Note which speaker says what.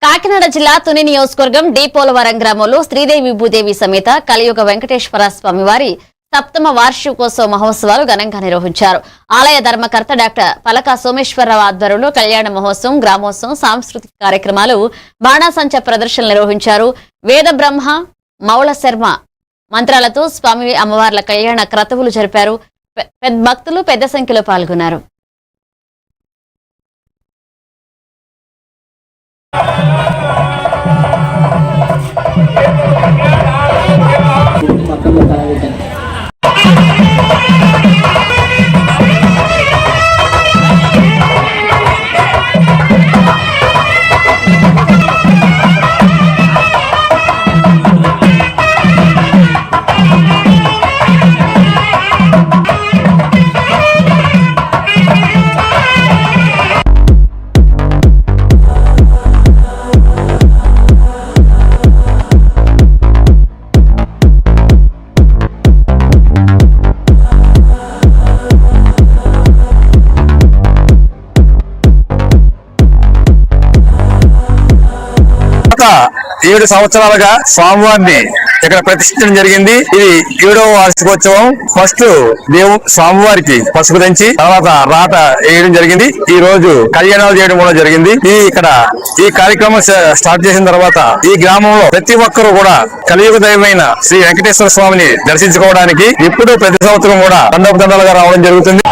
Speaker 1: కాకినాడ జిల్లా తుని నియోజకవర్గం డి పోలవరం గ్రామంలో శ్రీదేవి భూదేవి సమేత కలియుగ వెంకటేశ్వర స్వామివారి సప్తమ వార్షికోత్సవ మహోత్సవాలు ఘనంగా నిర్వహించారు. ఆలయ ధర్మకర్త డాక్టర్ పలక సోమేశ్వరరావు ఆధ్వర్యంలో కళ్యాణ మహోత్సవం, గ్రామోత్సవం, సాంస్కృతిక కార్యక్రమాలు, బాణాసంచ ప్రదర్శనలు నిర్వహించారు. వేద బ్రహ్మ మౌళ శర్మ మంత్రాలతో స్వామి అమ్మవార్ల కళ్యాణ క్రతువులు జరిపారు. భక్తులు పెద్ద సంఖ్యలో పాల్గొన్నారు.
Speaker 2: గత 7 సంవత్సరాలుగా స్వామివారిని ఇక్కడ ప్రతిష్ఠించడం జరిగింది. ఇది 7వ వార్షికోత్సవం. ఫస్ట్ స్వామివారికి పసుపు దంచి తర్వాత రాత వేయడం జరిగింది. ఈ రోజు కళ్యాణాలు చేయడం కూడా జరిగింది. ఈ కార్యక్రమం స్టార్ట్ చేసిన తర్వాత ఈ గ్రామంలో ప్రతి ఒక్కరూ కూడా కలియుగ దైవమైన శ్రీ వెంకటేశ్వర స్వామిని దర్శించుకోవడానికి ఇప్పుడు ప్రతి సంవత్సరం కూడా దండోపదండాలుగా రావడం జరుగుతుంది.